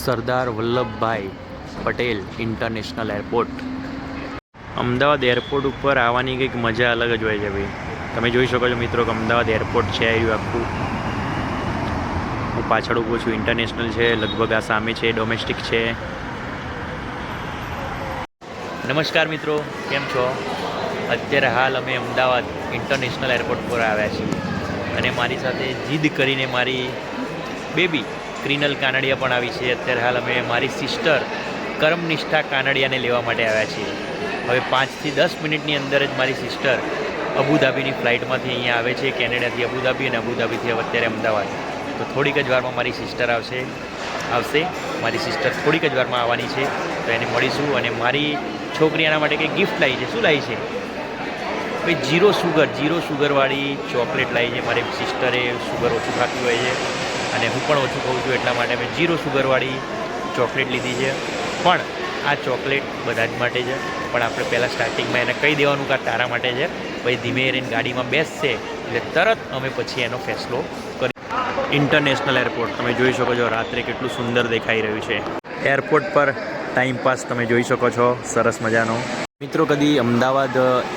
Sardar Vallabhbhai Patel international airport. Ahmedabad airport ઉપર આવવાની કંઈક મજા અલગ જ હોય છે ભાઈ. તમે જોઈ શકો છો મિત્રો કે અમદાવાદ એરપોર્ટ છે આવ્યું આખું. હું પાછળ ઊભો છું. ઇન્ટરનેશનલ છે, લગભગ આ સામે છે ડોમેસ્ટિક છે. નમસ્કાર મિત્રો, કેમ છો? અત્યારે હાલ અમે અમદાવાદ ઇન્ટરનેશનલ એરપોર્ટ પર આવ્યા છીએ અને મારી સાથે જીદ કરીને મારી બેબી ક્રિનલ કાનડિયા પણ આવી છે. અત્યારે હાલ અમે મારી સિસ્ટર કરમનિષ્ઠા કાનડિયાને લેવા માટે આવ્યા છીએ. હવે 5 થી 10 મિનિટની અંદર જ મારી સિસ્ટર અબુધાબીની ફ્લાઇટમાંથી અહીંયા આવે છે, કેનેડાથી અબુધાબી અને અબુધાબીથી અત્યારે અમદાવાદ. તો થોડીક જ વારમાં મારી સિસ્ટર આવશે. મારી સિસ્ટર થોડીક જ વારમાં આવવાની છે, તો એને મળીશું. અને મારી છોકરી એના માટે કંઈ ગિફ્ટ લાવી છે. શું લાવી છે ભાઈ? ઝીરો સુગરવાળી ચોકલેટ લાવી છે. મારી સિસ્ટરે સુગર ઓછું ખાતું હોય છે અને હું પણ ઓછું ખાઉં છું, એટલા માટે મેં ઝીરો સુગરવાળી ચોકલેટ લીધી છે. પણ આ ચોકલેટ બધા જ માટે છે, પણ આપણે પહેલાં સ્ટાર્ટિંગમાં એને કહી દેવાનું કે તારા માટે છે. પછી ધીમે રહીને ગાડીમાં બેસશે એટલે તરત અમે પછી એનો ફેસલો કરી. ઇન્ટરનેશનલ એરપોર્ટ તમે જોઈ શકો છો, રાત્રે કેટલું સુંદર દેખાઈ રહ્યું છે. એરપોર્ટ પર ટાઈમ પાસ તમે જોઈ શકો છો, સરસ મજાનો. મિત્રો, કદી અમદાવાદ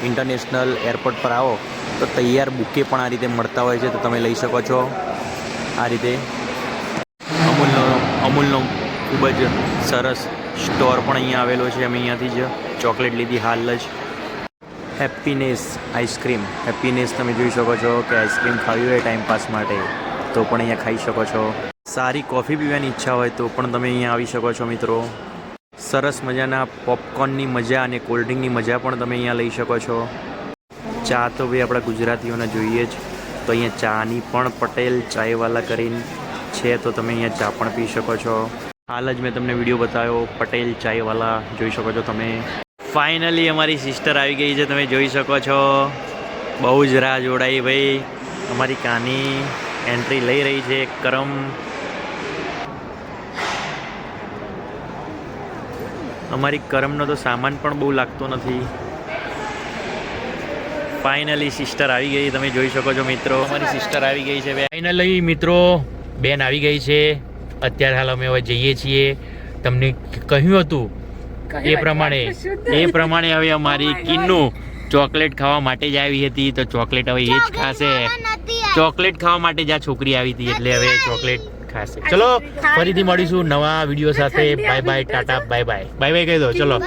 ઇન્ટરનેશનલ એરપોર્ટ પર આવો તો તૈયાર બુકે પણ આ રીતે મળતા હોય છે, તો તમે લઈ શકો છો. આ રીતે અમૂલનો ખૂબ જ સરસ સ્ટોર પણ અહીંયા આવેલો છે. અમે અહીંયાથી જ ચોકલેટ લીધી હાલ જ. Happiness ice cream. હેપીનેસ તમે જોઈ શકો છો કે આઈસ્ક્રીમ ખાવી હોય ટાઈમપાસ માટે તો પણ અહીંયા ખાઈ શકો છો. સારી કોફી પીવાની ઈચ્છા હોય તો પણ તમે અહીંયા આવી શકો છો મિત્રો. સરસ મજાના પોપકોર્નની મજા અને કોલ્ડ્રિંકની મજા પણ તમે અહીંયા લઈ શકો છો. ચા તો ભાઈ આપણા ગુજરાતીઓને જોઈએ જ, તો અહીંયા ચાની પણ પટેલ ચાયવાલા કરીને છે, તો તમે અહીંયા ચા પણ પી શકો છો. હાલ જ મેં તમને વિડીયો બતાવ્યો, પટેલ ચાયવાલા જોઈ શકો છો તમે. ફાઇનલી અમારી સિસ્ટર આવી ગઈ છે, તમે જોઈ શકો છો. બહુ જ રાહ જોડાઈ ભાઈ. અમારી કાની એન્ટ્રી લઈ રહી છે. અમારી કરમનો તો સામાન પણ બહુ લાગતો નથી. ફાઇનલી સિસ્ટર આવી ગઈ, તમે જોઈ શકો છો મિત્રો. અમારી સિસ્ટર આવી ગઈ છે. ફાઇનલી મિત્રો બેન આવી ગઈ છે. અત્યારે હાલ અમે હવે જઈએ છીએ. તમને કહ્યું હતું એ પ્રમાણે હવે અમારી કિન્નુ ચોકલેટ ખાવા માટે જ આવી હતી, તો ચોકલેટ હવે એ જ ખાશે. ચોકલેટ ખાવા માટે જ આ છોકરી આવી હતી, એટલે હવે ચોકલેટ ખાશે. ચલો ફરીથી મળીશું નવા વિડીયો સાથે. Bye bye, Tata, bye bye. Bye bye કહી દો, ચલો.